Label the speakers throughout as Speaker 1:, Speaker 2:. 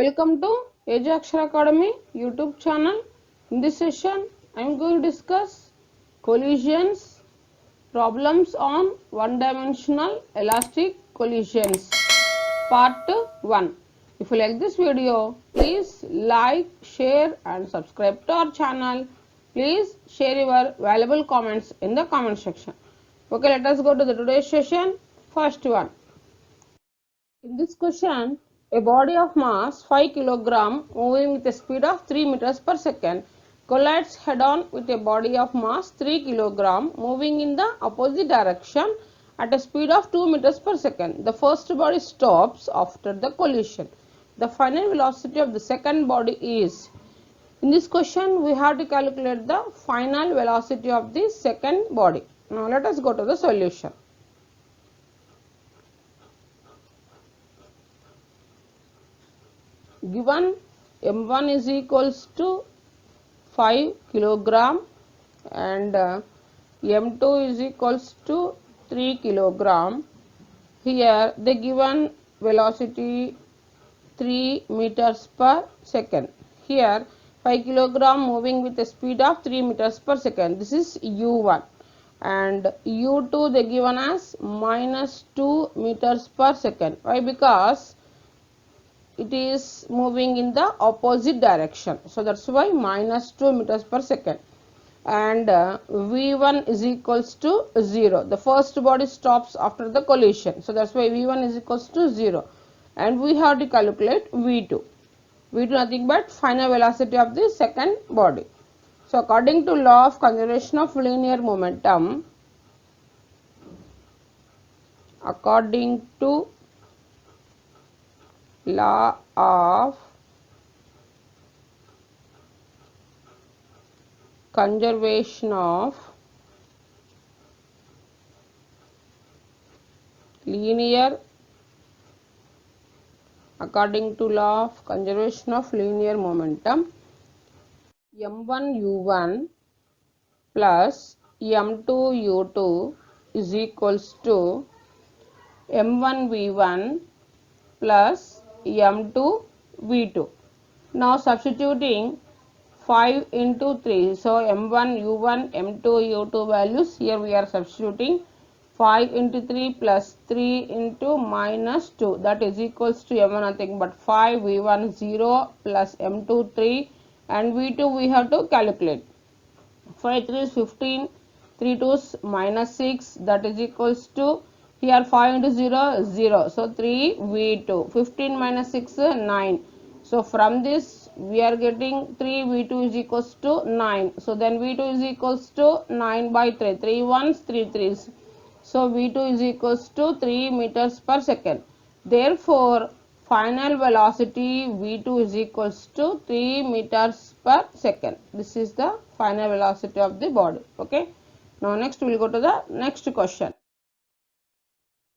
Speaker 1: Welcome to AJ Akshara Academy YouTube channel. In this session, I am going to discuss collisions, problems on one-dimensional elastic collisions, part 1. If you like this video, please like, share and subscribe to our channel. Please share your valuable comments in the comment section. Okay, let us go to the today's session. First one. In this question, a body of mass 5 kg moving with a speed of 3 meters per second collides head-on with a body of mass 3 kg moving in the opposite direction at a speed of 2 meters per second. The first body stops after the collision. The final velocity of the second body is. In this question, we have to calculate the final velocity of the second body. Now, let us go to the solution. Given m1 is equals to 5 kilogram and m2 is equals to 3 kilogram. Here the given velocity 3 meters per second. Here 5 kilogram moving with a speed of 3 meters per second. This is u1 and u2 they given as minus 2 meters per second. Why? Because it is moving in the opposite direction, so that's why minus 2 meters per second. And v1 is equals to 0. The first body stops after the collision, so that's why v1 is equals to 0. And we have to calculate v2. V2 nothing but final velocity of the second body. So according to law of conservation of linear momentum, according to law of conservation of linear according to law of conservation of linear momentum, m1 u1 plus m2 u2 is equals to m1 v1 plus m2 v2. Now substituting 5 into 3, so m1 u1 m2 u2 values, here we are substituting 5 into 3 plus 3 into minus 2, that is equals to m1 nothing but 5, v1 0 plus m2 3 and v2 we have to calculate. 5 3 is 15, 3 2 is minus 6, that is equals to, here 5 into 0 0, so 3 v2, 15 minus 6 9. So from this we are getting 3 v2 is equals to 9. So then v2 is equals to 9 by 3. 3 ones, 3 threes. So v2 is equals to 3 meters per second. Therefore, final velocity v2 is equals to 3 meters per second. This is the final velocity of the body. Okay. Now next we will go to the next question.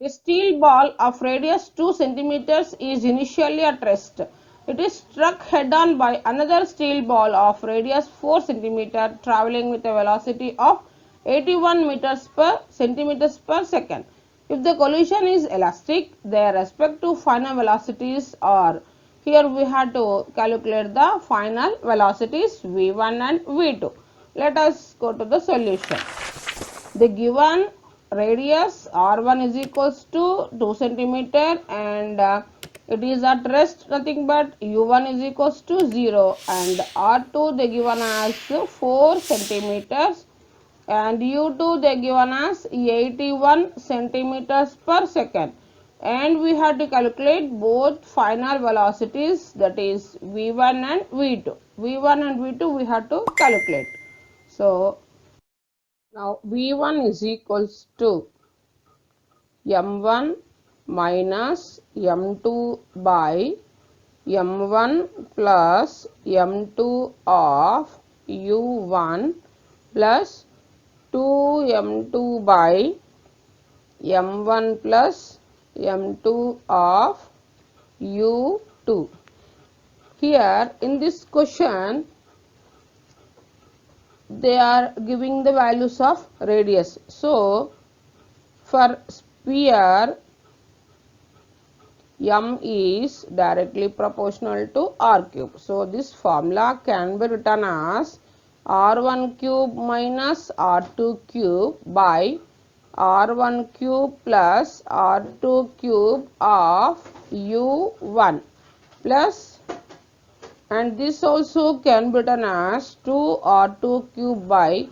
Speaker 1: A steel ball of radius 2 centimeters is initially at rest. It is struck head-on by another steel ball of radius 4 centimeter traveling with a velocity of 81 meters per centimeters per second. If the collision is elastic, their respective final velocities are. Here we have to calculate the final velocities v1 and v2. Let us go to the solution. The given radius r1 is equals to 2 centimeter and it is at rest nothing but u1 is equals to 0 and r2 they given as 4 centimeters and u2 they given as 81 centimeters per second, and we have to calculate both final velocities, that is v1 and v2. v1 and v2 we have to calculate. So now v1 is equals to m1 minus m2 by m1 plus m2 of u1 plus 2m2 by m1 plus m2 of u2. Here in this question they are giving the values of radius. So for sphere m is directly proportional to r cube. So this formula can be written as r1 cube minus r2 cube by r1 cube plus r2 cube of u1 plus, and this also can be written as 2r2 cube by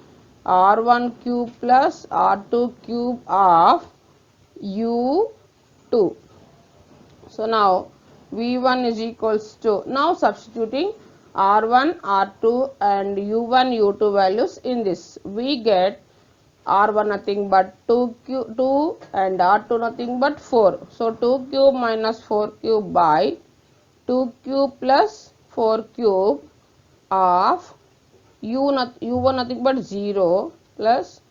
Speaker 1: r1 cube plus r2 cube of u2. So now V1 is equals to, now substituting R1, R2 and U1, U2 values in this, we get R1 nothing but 2 and R2 nothing but 4. So 2 cube minus 4 cube by 2 cube plus 4 cube of U1 nothing but 0 plus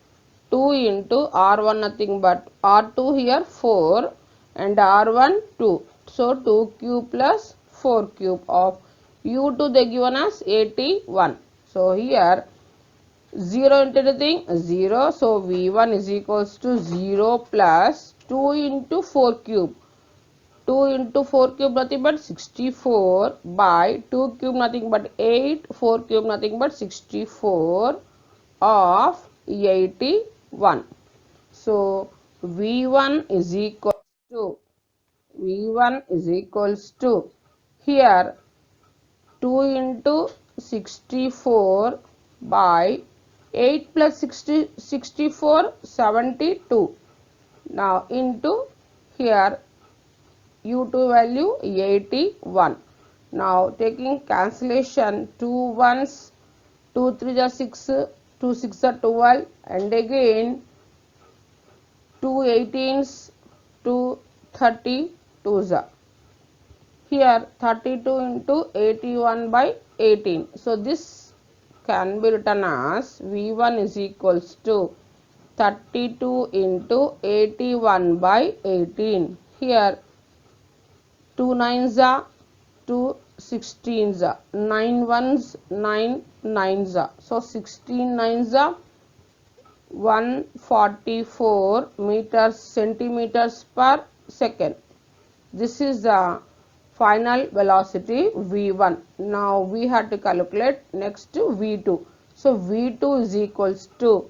Speaker 1: 2 into R1 nothing but R2 here 4 and R1 2. So 2 cube plus 4 cube of U2 they given as 81. So here 0 into anything 0. So V1 is equals to 0 plus 2 into 4 cube. 2 into 4 cube nothing but 64 by 2 cube nothing but 8, 4 cube nothing but 64 of 81. So V1 is equals to here 2 into 64 by 8 plus 64 72. Now into here U2 value 81. Now taking cancellation, 2 ones, 2 3 are 6, 2 6 are 12 and again 2 18s, 2 32s are. Here 32 into 81 by 18. So this can be written as V1 is equals to 32 into 81 by 18. Here 2 nines are 2 16s are 9 ones 9 nines are. So 16 nines are 144 meters centimeters per second. This is the final velocity V1. Now we have to calculate next V2. So V2 is equals to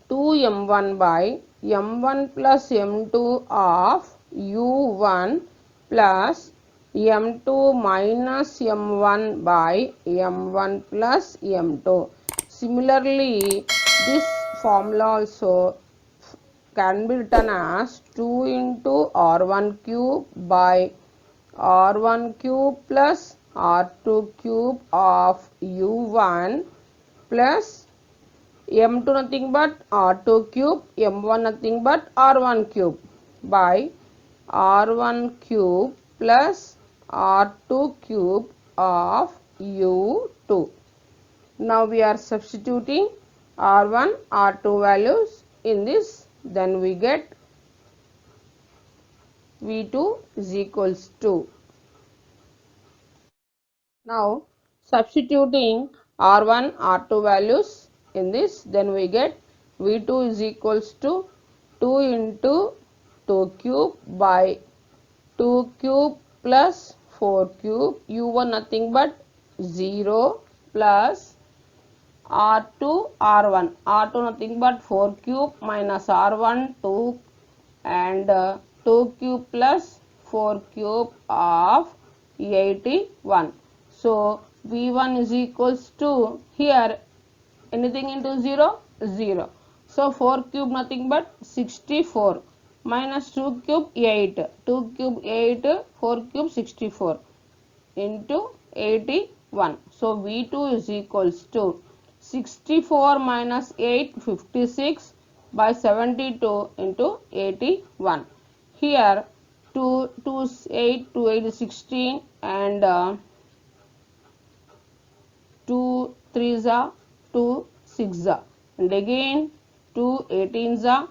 Speaker 1: 2m1 by m1 plus m2 of u1 plus m2 minus m1 by m1 plus m2. Similarly, this formula also can be written as 2 into r1 cube by r1 cube plus r2 cube of u1 plus m2 nothing but r2 cube, m1 nothing but r1 cube by r1 cube plus r2 cube of u2. Now we are substituting r1, r2 values in this, then we get V2 is equals to. Now substituting R1, R2 values in this, then we get V2 is equals to 2 into 2 cube by 2 cube plus 4 cube, U1 nothing but 0 plus R2, R1, R2 nothing but 4 cube minus R1 2 and 2 cube plus 4 cube of 81. So V1 is equals to, here anything into 0? 0. So 4 cube nothing but 64 minus 2 cube 8. 2 cube 8, 4 cube 64 into 81. So V2 is equals to 64 minus 8, 56 by 72 into 81. Here 2 is 8, 2 8 is 16 and 2 3s are 2 6s are and again 2 18s are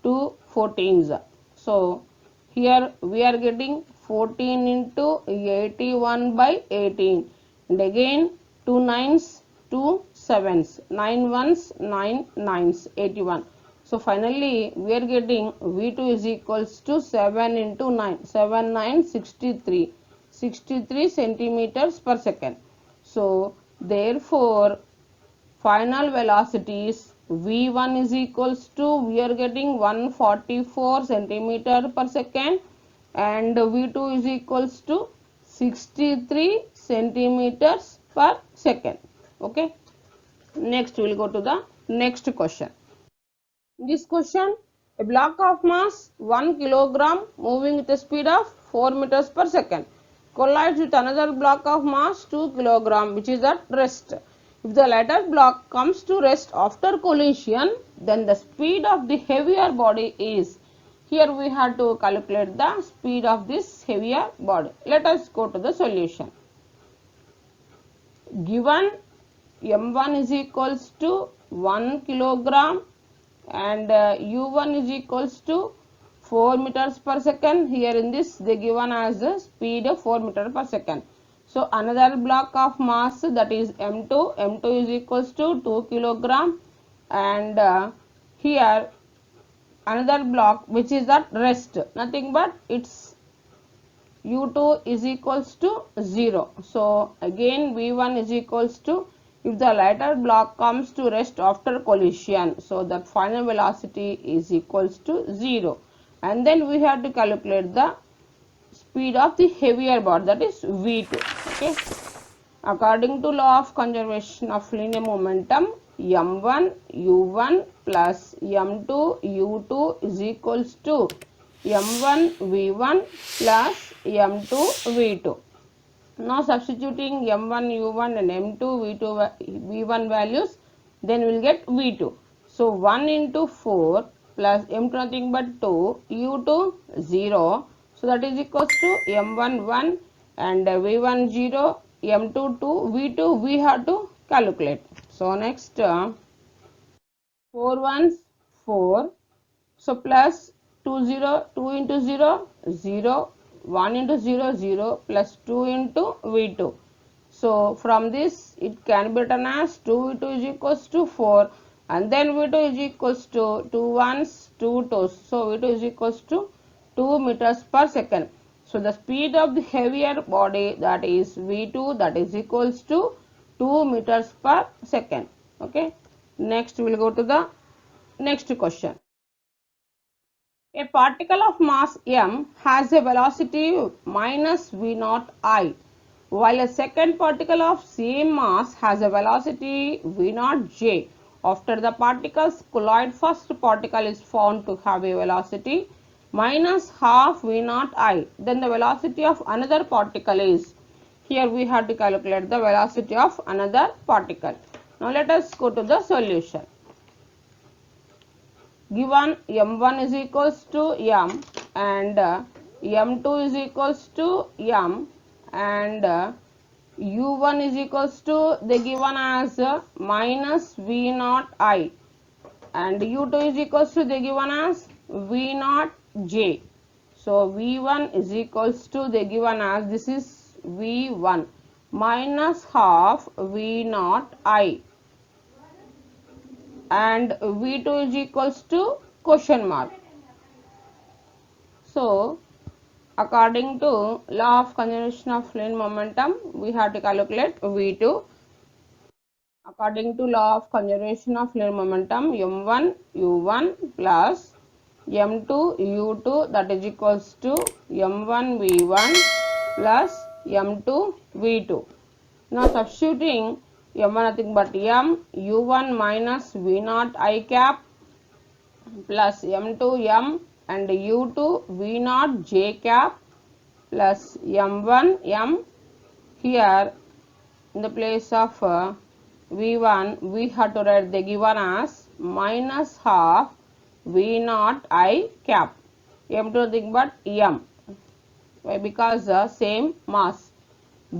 Speaker 1: 2 14s are. So here we are getting 14 into 81 by 18 and again 2 9s, 2 7s, 9 1s, 9 9s, 81. So finally we are getting V2 is equals to 7 into 9, 7 9 63, 63 centimeters per second. So therefore final velocity is V1 is equals to, we are getting 144 centimeter per second, and V2 is equals to 63 centimeters per second. Okay. Next we will go to the next question. In this question, a block of mass 1 kilogram moving with a speed of 4 meters per second collides with another block of mass 2 kilogram which is at rest. If the latter block comes to rest after collision, then the speed of the heavier body is. Here we have to calculate the speed of this heavier body. Let us go to the solution. Given m1 is equals to 1 kilogram and u1 is equals to 4 meters per second. Here in this they given as the speed of 4 meters per second. So another block of mass, that is m2 is equals to 2 kilogram, and here another block which is at rest, nothing but its u2 is equals to 0. So again v1 is equals to, if the latter block comes to rest after collision, so the final velocity is equals to 0, and then we have to calculate the speed of the heavier body, that is v2. Okay. According to law of conservation of linear momentum, m1 u1 plus m2 u2 is equals to m1 v1 plus m2 v2. Now substituting m1 u1 and m2 v1 values, then we will get v2. So 1 into 4 plus m2 nothing but 2, u2 0. So that is equals to m1 1 and v1 0, m2 2, v2 we have to calculate. So next 4 ones 4. So plus 2 0, 2 into 0 0, 1 into 0 0 plus 2 into v2. So from this it can be written as 2 v2 is equals to 4, and then v2 is equals to 2 ones 2 2's. So v2 is equals to 2 meters per second. So the speed of the heavier body, that is v2, that is equals to 2 meters per second. Okay. Next we will go to the next question. A particle of mass m has a velocity minus v naught I, while a second particle of same mass has a velocity v naught j. After the particles collide, first particle is found to have a velocity minus half v naught I. Then the velocity of another particle is. Here we have to calculate the velocity of another particle. Now let us go to the solution. Given m1 is equals to m and m2 is equals to m and u1 is equals to, they given as minus v naught I, and u2 is equals to, they given as v naught j. So v1 is equals to, they given as, this is v1 minus half v naught I, and v2 is equals to question mark. So according to law of conservation of linear momentum, we have to calculate v2. According to law of conservation of linear momentum, m1 u1 plus m2 u2, that is equals to m1 v1 plus m2 v2. Now substituting m1 nothing but m, u1 minus v naught I cap plus m2 m and u2 v naught j cap plus m1 m. Here in the place of v1 we have to write the given as minus half v naught I cap, m2 nothing but m. Why? Because same mass.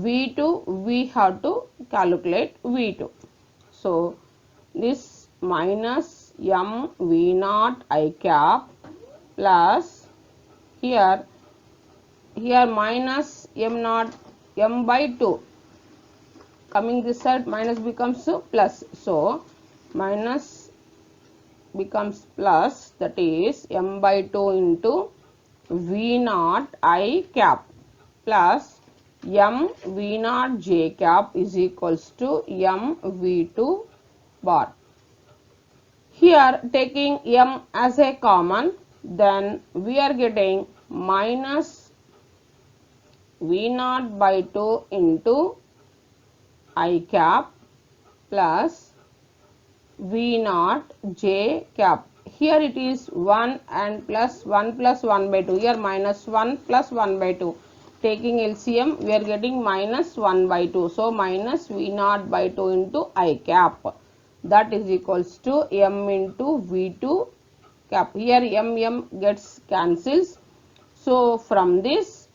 Speaker 1: v2 we have to calculate v2. So this minus m v naught I cap plus here minus m naught m by 2, coming this side minus becomes plus, so minus becomes plus, that is m by 2 into v naught I cap plus m v naught j cap is equals to m v2 bar. Here taking m as a common, then we are getting minus v naught by 2 into I cap plus v naught j cap. Here it is 1 and plus 1 plus 1 by 2. Here minus 1 plus 1 by 2. Taking LCM, we are getting minus 1 by 2. So minus v naught by 2 into I cap. That is equals to m into v2 cap. Here m gets cancels. So from this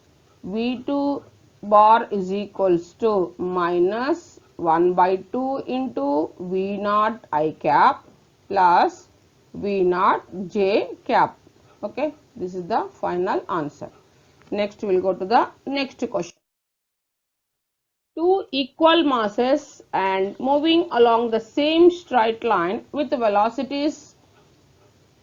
Speaker 1: v2 bar is equals to minus 1 by 2 into v naught I cap plus v naught j cap. Okay, this is the final answer. Next we will go to the next question. Two equal masses and moving along the same straight line with velocities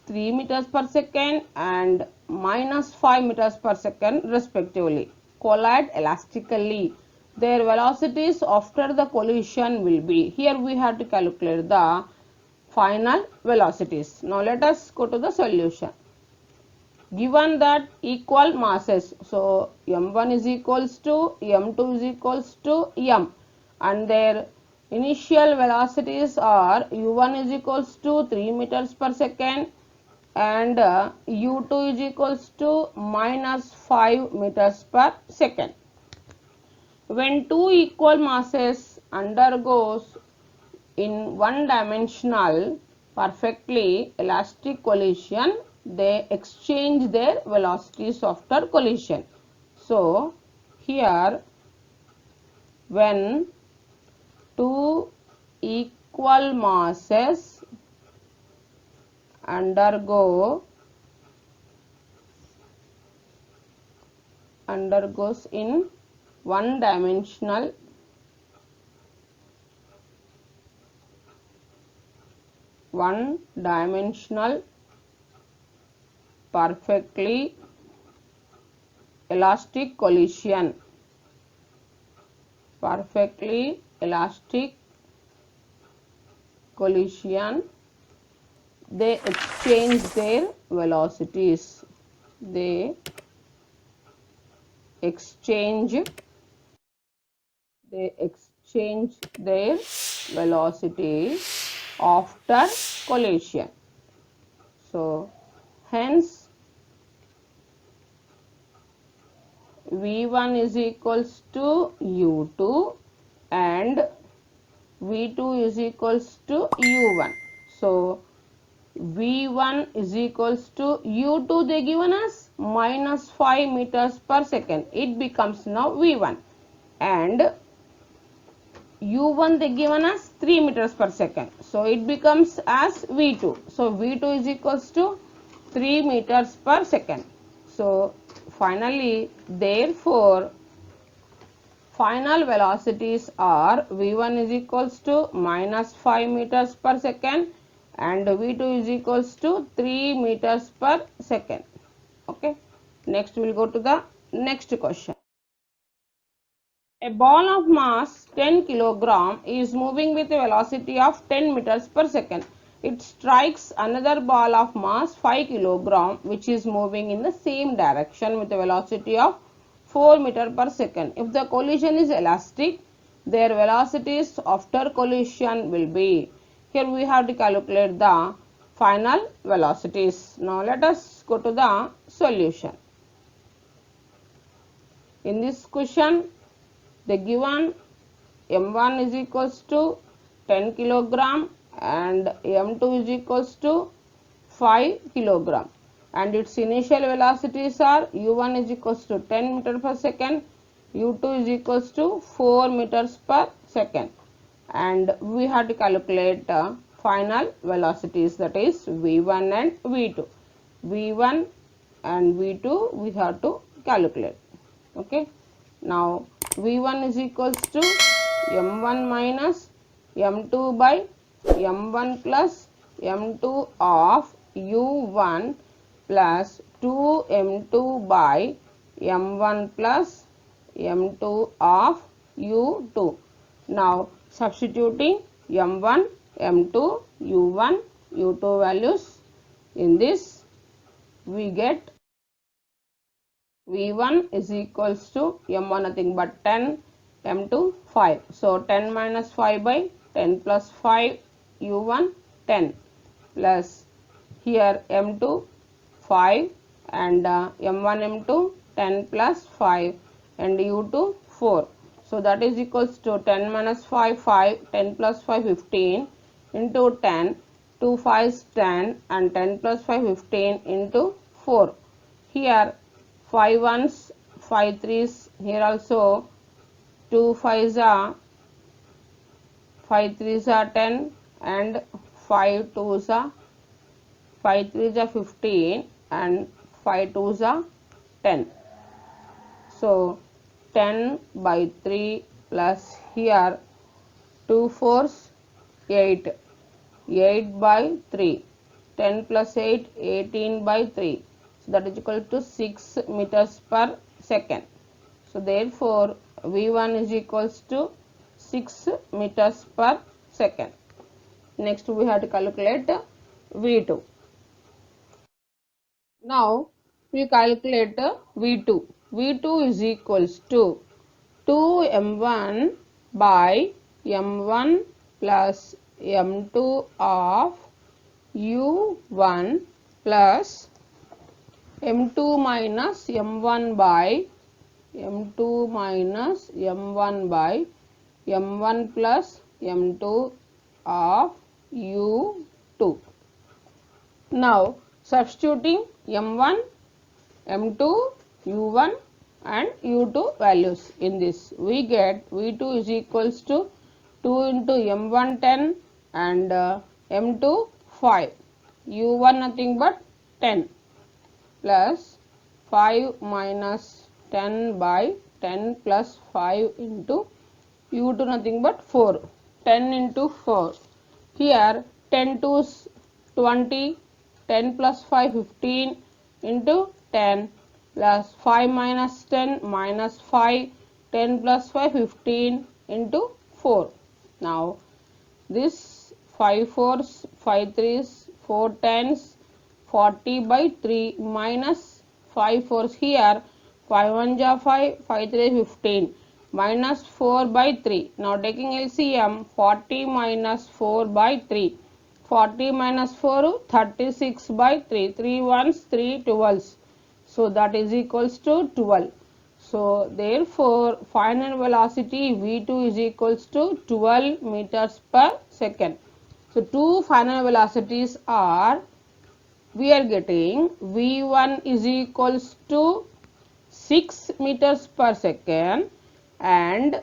Speaker 1: 3 meters per second and minus 5 meters per second respectively collide elastically. Their velocities after the collision will be. Here we have to calculate the final velocities. Now let us go to the solution. Given that equal masses, so m1 is equals to m2 is equals to m, and their initial velocities are u1 is equals to 3 meters per second and u2 is equals to minus 5 meters per second. When two equal masses undergoes in one dimensional perfectly elastic collision, they exchange their velocities after collision. So here when two equal masses undergoes in one dimensional perfectly elastic collision, they exchange their velocities. They exchange their velocity after collision. So hence v1 is equals to u2 and v2 is equals to u1. So v1 is equals to u2, they given us minus 5 meters per second. It becomes now v1, and u1 they given us 3 meters per second. So it becomes as v2. So v2 is equals to 3 meters per second. So finally, therefore final velocities are v1 is equals to minus 5 meters per second and v2 is equals to 3 meters per second. Okay. Next we will go to the next question. A ball of mass 10 kg is moving with a velocity of 10 meters per second. It strikes another ball of mass 5 kg which is moving in the same direction with a velocity of 4 meters per second. If the collision is elastic, their velocities after collision will be. Here we have to calculate the final velocities. Now let us go to the solution. In this question, the given m1 is equals to 10 kg and m2 is equals to 5 kg, and its initial velocities are u1 is equals to 10 meters per second, u2 is equals to 4 meters per second, and we have to calculate final velocities, that is v1 and v2. v1 and v2 we have to calculate. Okay. Now v1 is equals to m1 minus m2 by m1 plus m2 of u1 plus 2 m2 by m1 plus m2 of u2. Now substituting m1, m2, u1, u2 values in this, we get v1 is equals to m1 nothing but 10, m2 5. So 10 minus 5 by 10 plus 5 u1 10 plus here m2 5 and m1 m2 10 plus 5 and u2 4. So that is equals to 10 minus 5 5, 10 plus 5 15 into 10, 2 5s 10 and 10 plus 5 15 into 4. Here 5 ones, 5 threes, here also 2 fives are 5 threes are 10 and 5 twos are 5 threes are 15 and 5 twos are 10. So 10 by 3 plus here 2 fours 8, 8 by 3, 10 plus 8 18 by 3. So that is equal to 6 meters per second. So therefore V1 is equals to 6 meters per second. Next we have to calculate V2. Now we calculate V2. V2 is equals to 2m1 by m1 plus m2 of u1 plus m2 minus m1 by m2 minus m1 by m1 plus m2 of u2. Now substituting m1, m2, u1 and u2 values in this, we get v2 is equals to 2 into m1 10 and m2 5, u1 nothing but 10 plus 5 minus 10 by 10 plus 5 into u2 nothing but 4, 10 into 4. Here 10 to 20, 10 plus 5 15 into 10 plus 5 minus 10 minus 5, 10 plus 5 15 into 4. Now this 5 fours, 5 threes, 4 tens, 40 by 3 minus 5 fours here, 5 1 ja 5, 5 3 15 minus 4 by 3. Now taking LCM, 40 minus 4 by 3. 40 minus 4, 36 by 3. 3 ones, 3 12s. So that is equals to 12. So therefore final velocity V2 is equals to 12 meters per second. So two final velocities are, we are getting V1 is equals to 6 meters per second and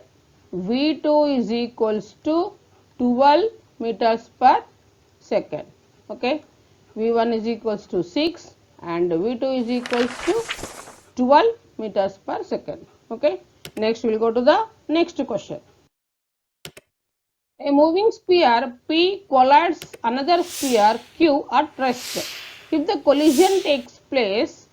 Speaker 1: V2 is equals to 12 meters per second. Okay, V1 is equals to 6 and V2 is equals to 12 meters per second. Okay, next we will go to the next question. A moving sphere P collides another sphere Q at rest. If the collision takes place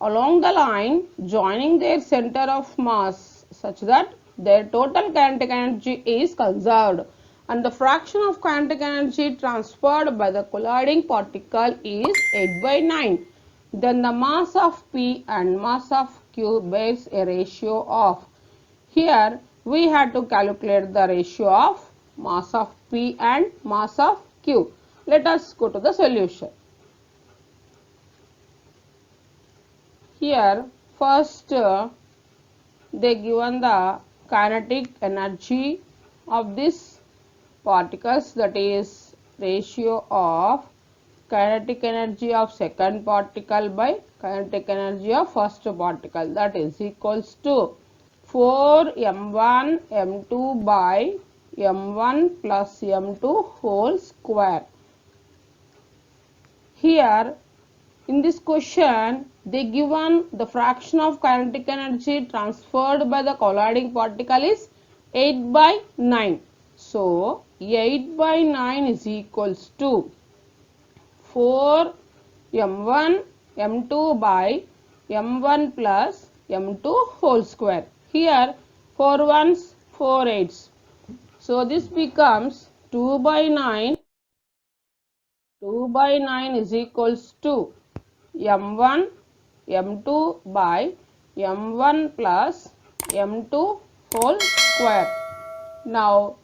Speaker 1: along the line joining their center of mass such that their total kinetic energy is conserved and the fraction of kinetic energy transferred by the colliding particle is 8 by 9, then the mass of P and mass of Q bears a ratio of. Here we had to calculate the ratio of mass of P and mass of Q. Let us go to the solution. Here first they given the kinetic energy of this particles, that is ratio of kinetic energy of second particle by kinetic energy of first particle, that is equals to 4 m1 m2 by m1 plus m2 whole square. Here in this question they given the fraction of kinetic energy transferred by the colliding particle is 8 by 9. So 8 by 9 is equals to 4 m1 m2 by m1 plus m2 whole square. Here 4 ones 4 eights. So this becomes 2 by 9. 2 by 9 is equals to m1 m2 by m1 plus m2 whole square. Now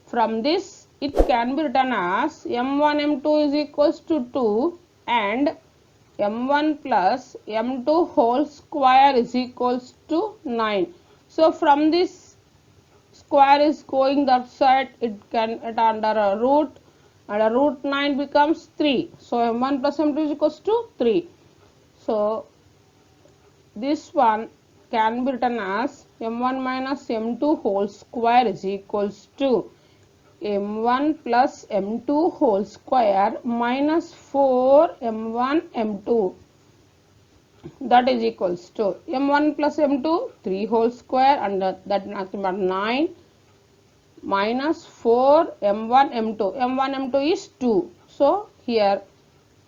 Speaker 1: from this it can be written as m1 m2 is equals to 2 and m1 plus m2 whole square is equals to 9. So from this square is going that side, it can it under a root, and a root 9 becomes 3. So m1 plus m2 is equals to 3. So this one can be written as m1 minus m2 whole square is equals to m1 plus m2 whole square minus 4 m1 m2, that is equals to m1 plus m2 3 whole square, and that nothing but 9 minus 4 m1 m2. m1 m2 is 2. So here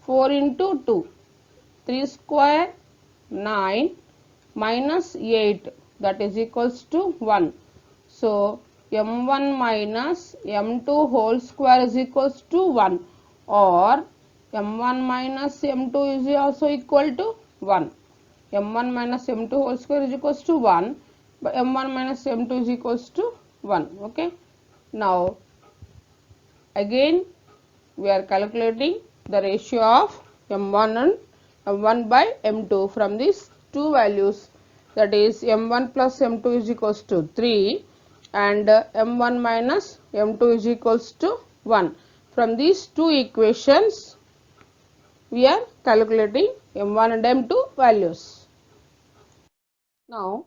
Speaker 1: 4 into 2, 3 square 9 minus 8, that is equals to 1. So m1 minus m2 whole square is equals to 1, or m1 minus m2 is also equal to 1. m1 minus m2 whole square is equals to 1, but m1 minus m2 is equals to 1. Okay. Now again we are calculating the ratio of m1 and m1 by m2 from these two values, that is m1 plus m2 is equals to 3 and m1 minus m2 is equals to 1. From these two equations we are calculating m1 and m2 values. Now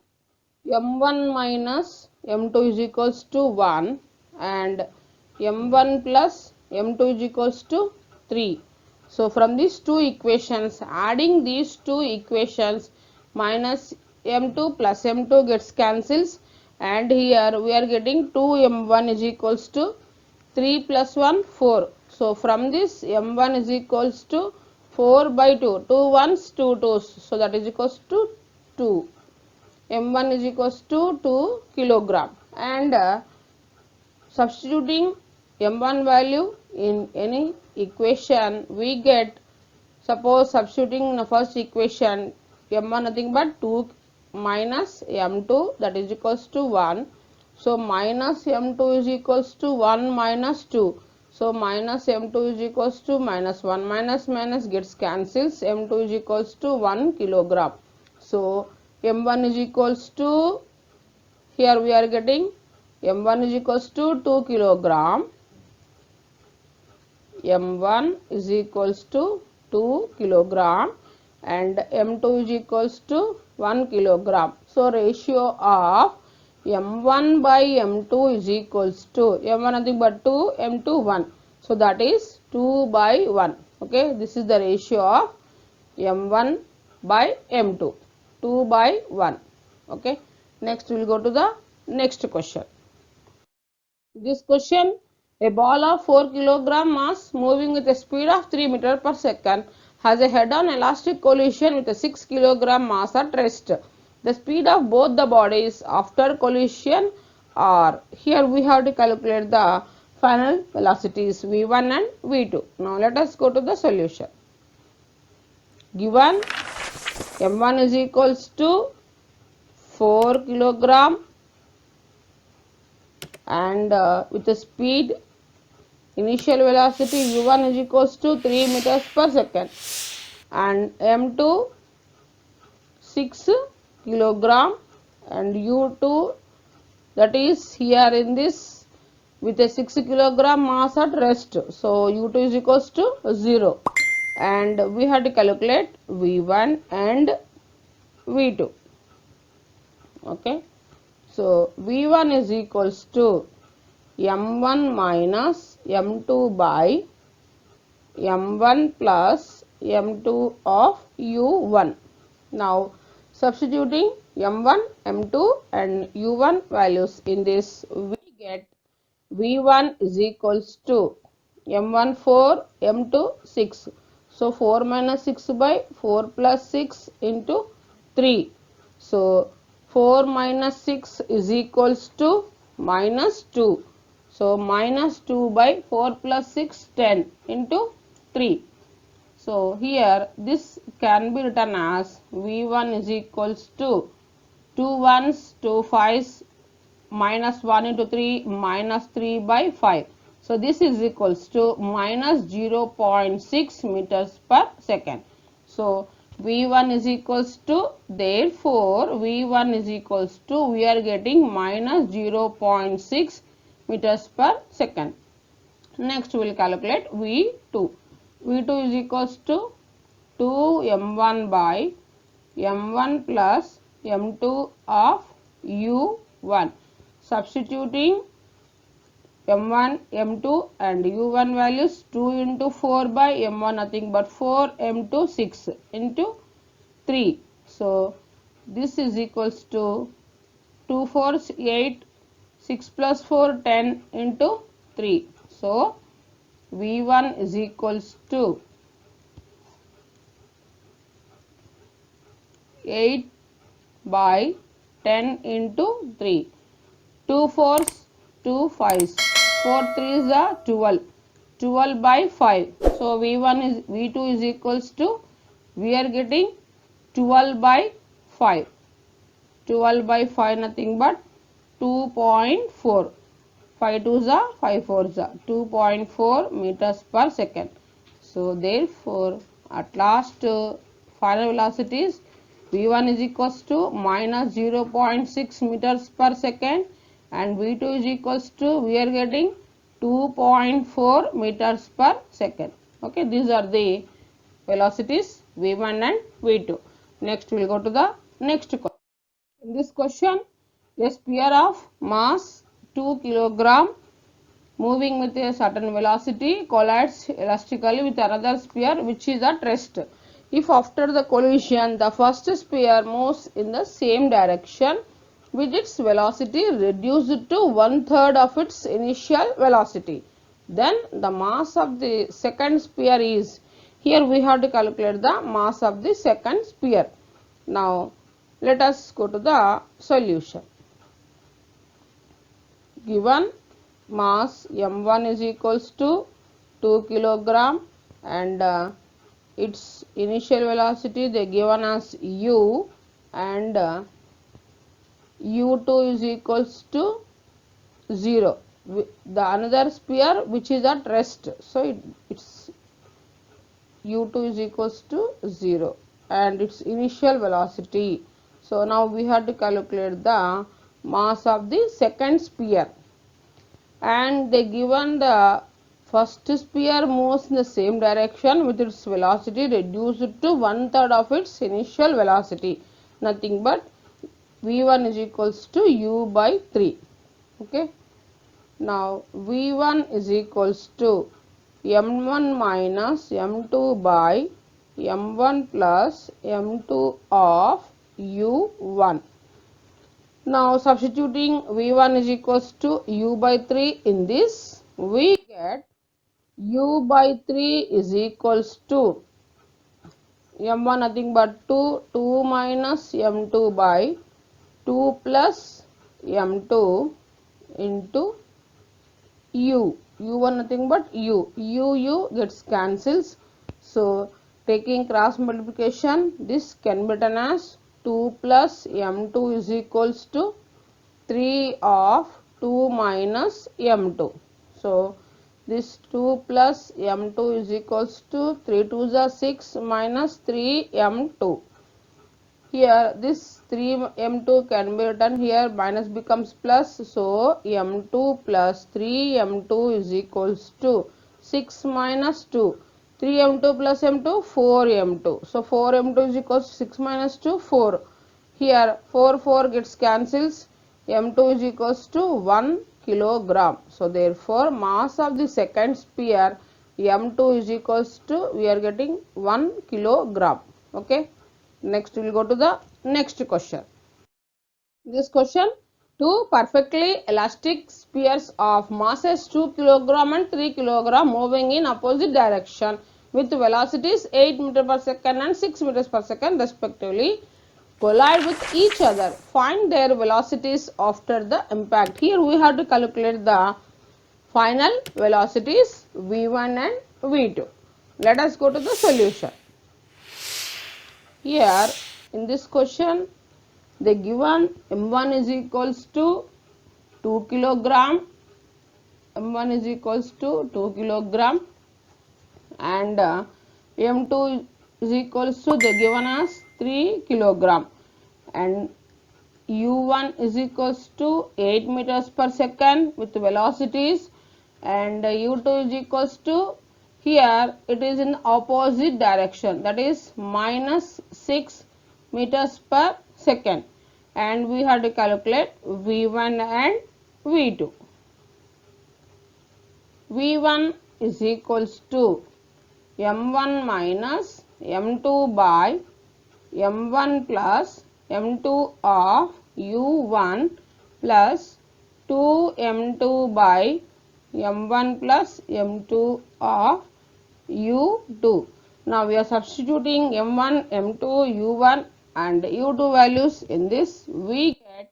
Speaker 1: m1 minus m2 is equals to 1 and m1 plus m2 is equals to 3. So from these two equations, adding these two equations, minus m2 plus m2 gets cancels, and here we are getting 2m1 is equals to 3 plus 1 4. So from this m1 is equals to 4 by 2, 2 ones 2 twos, so that is equals to 2. m1 is equals to 2 kilogram, and substituting m1 value in any equation we get, suppose substituting in the first equation m1 nothing but 2 minus m2, that is equals to 1. So minus m2 is equals to 1 minus 2. So minus m2 is equals to minus 1, minus minus gets cancels, m2 is equals to 1 kilogram. So m1 is equals to, here we are getting m1 is equals to 2 kilogram, m1 is equals to 2 kilogram and m2 is equals to 1 kilogram. So ratio of m1 by m2 is equals to, m1 nothing but 2, m2 1. So that is 2 by 1. Okay, this is the ratio of m1 by m2, 2 by 1. Okay, next we will go to the next question. This question, a ball of 4 kilogram mass moving with a speed of 3 meter per second has a head-on elastic collision with a 6 kilogram mass at rest. The speed of both the bodies after collision are, here we have to calculate the final velocities v1 and v2. Now let us go to the solution. Given m1 is equals to 4 kilogram and with a speed, initial velocity u1 is equals to 3 meters per second and m2 6 kilogram and u2, that is here in this with a 6 kilogram mass at rest. So u2 is equals to 0 and we have to calculate v1 and v2. Okay, so v1 is equals to m1 minus m2 by m1 plus m2 of u1. Now substituting m1, m2 and u1 values in this, we get v1 is equals to m1 4, m2 6. So 4 minus 6 by 4 plus 6 into 3. So 4 minus 6 is equals to minus 2. So minus 2 by 4 plus 6, 10 into 3. So here this can be written as V1 is equals to 2 ones, 2 fives, minus 1 into 3 minus 3 by 5. So this is equals to minus 0.6 meters per second. So V1 is equals to, therefore V1 is equals to, we are getting minus 0.6 meters per second. Next we will calculate V2. V2 is equals to 2m1 by m1 plus m2 of u1. Substituting m1, m2 and u1 values, 2 into 4 by m1 nothing but 4, m2 6 into 3. So this is equals to 2 4s 8, 6 plus 4 10 into 3. So V1 is equals to 8 by 10 into 3. 2 fours, 2 fives, 4 threes are 12. 12 by 5. So V2 is equals to, we are getting 12 by 5. 12 by 5 nothing but 2.4. 5 twos are 5 fours are 2.4 meters per second. So therefore at last final velocity is V1 is equals to minus 0.6 meters per second and V2 is equals to, we are getting 2.4 meters per second. Okay, these are the velocities V1 and V2. Next we will go to the next question. In this question, a sphere of mass 2 kilogram moving with a certain velocity collides elastically with another sphere which is at rest. If after the collision the first sphere moves in the same direction with its velocity reduced to one-third of its initial velocity, then the mass of the second sphere is, here we have to calculate the mass of the second sphere. Now let us go to the solution. Given mass m1 is equals to 2 kilogram and its initial velocity they given as u and u2 is equals to 0. The another sphere which is at rest, so its u2 is equals to 0 and its initial velocity. So now we have to calculate the mass of the second sphere, and they given the first sphere moves in the same direction with its velocity reduced to one-third of its initial velocity, nothing but v1 is equals to u by 3. Okay, now v1 is equals to m1 minus m2 by m1 plus m2 of u1. Now substituting v1 is equals to u by 3 in this, we get u by 3 is equals to m1 nothing but 2, 2 minus m2 by 2 plus m2 into u1 nothing but u gets cancels. So taking cross multiplication, this can be written as 2 plus m2 is equals to 3 of 2 minus m2. So this 2 plus m2 is equals to 3 2s are 6 minus 3 m2. Here this 3 m2 can be written here, minus becomes plus, so m2 plus 3 m2 is equals to 6 minus 2. 3 m2 plus m2 4 m2. So 4 m2 is equals to 6 minus 2 4. Here 4 gets cancels, m2 is equals to 1 kilogram. So therefore mass of the second sphere m2 is equals to, we are getting 1 kilogram. Okay. Next we will go to the next question. This question, two perfectly elastic spheres of masses 2 kilogram and 3 kilogram moving in opposite direction with velocities 8 meter per second and 6 meters per second respectively collide with each other. Find their velocities after the impact. Here we have to calculate the final velocities v1 and v2. Let us go to the solution. Here in this question they given m1 is equals to 2 kilogram, m1 is equals to 2 kilogram and m2 is equals to they given us 3 kilogram and u1 is equals to 8 meters per second with velocities and u2 is equals to, here it is in opposite direction, that is minus 6 meters per second, and we have to calculate v1 and v2. v1 is equals to m1 minus m2 by m1 plus m2 of u1 plus 2m2 by m1 plus m2 of u2. Now we are substituting m1, m2, u1 and u2 values in this. We get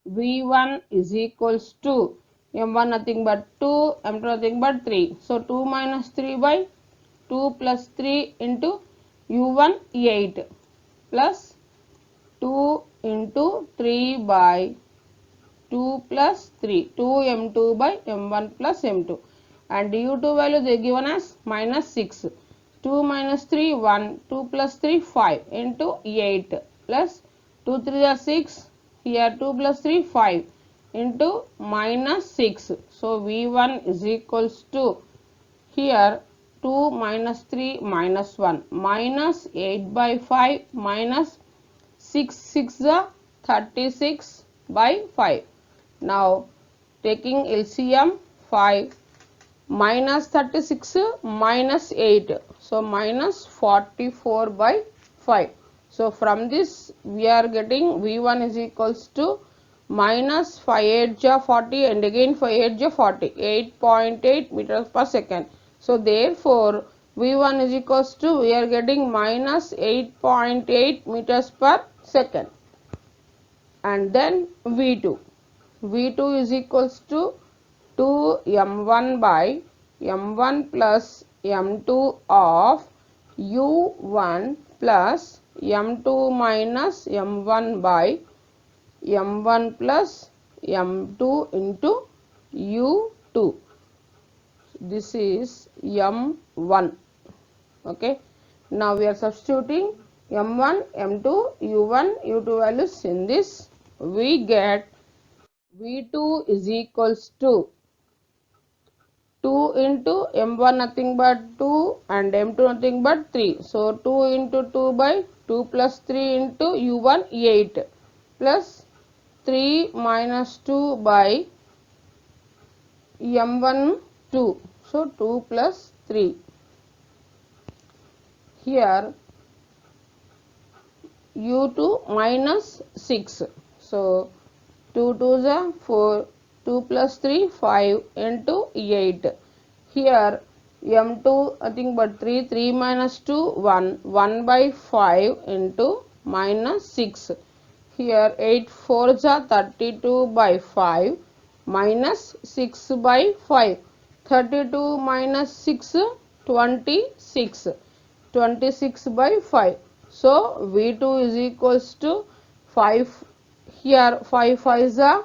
Speaker 1: v1 is equals to m1 nothing but 2, m2 nothing but 3. So 2 minus 3 by 2 plus 3 into u1 8 plus 2 into 3 by 2 plus 3, 2m2 by m1 plus m2 and u2 value they given as minus 6. 2 minus 3 1, 2 plus 3 5 into 8 plus 2 3 are 6, here 2 plus 3 5 into minus 6. So v1 is equals to, here 2 minus 3 minus 1 minus 8 by 5 minus 6 6 is 36 by 5. Now taking LCM 5 minus 36 minus 8, so minus 44 by 5. So from this we are getting v1 is equals to minus 5 8 ja 40 and again 5 8 ja 40, 8.8 meters per second. So therefore v1 is equals to, we are getting minus 8.8 meters per second. And then v2 is equals to 2m1 by m1 plus m2 of u1 plus m2 minus m1 by m1 plus m2 into u2. This is m1. Okay. Now we are substituting m1, m2, u1, u2 values in this. We get v2 is equals to 2 into m1 nothing but 2 and m2 nothing but 3. So 2 into 2 by 2 plus 3 into u1 8 plus 3 minus 2 by m1 2. So 2 plus 3. Here u2 minus 6. So 2 2s are 4, 2 plus 3 5 into 8. Here m2 nothing but 3, 3 minus 2 1, 1 by 5 into minus 6. Here 8 4s are 32 by 5 minus 6 by 5. 32 minus 6 26, 26 by 5. So v2 is equals to 5, here 5 5s are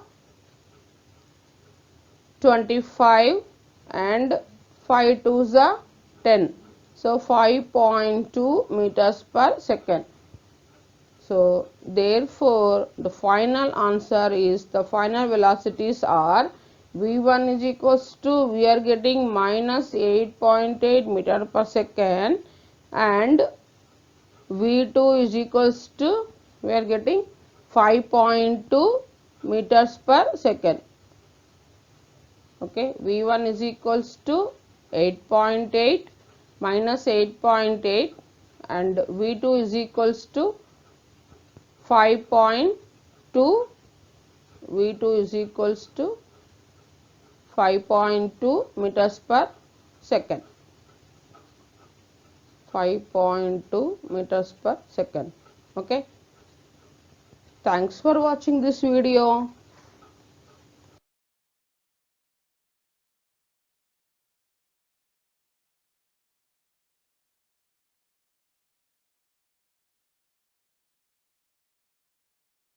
Speaker 1: 25 and 5 2s are 10. So 5.2 meters per second. So therefore the final answer is, the final velocities are v1 is equals to, we are getting minus 8.8 meter per second and v2 is equals to, we are getting 5.2 meters per second. Okay, v1 is equals to 8.8 minus 8.8 and v2 is equals to 5.2, v2 is equals to 5.2 meters per second. 5.2 meters per second. Okay. Thanks for watching this video.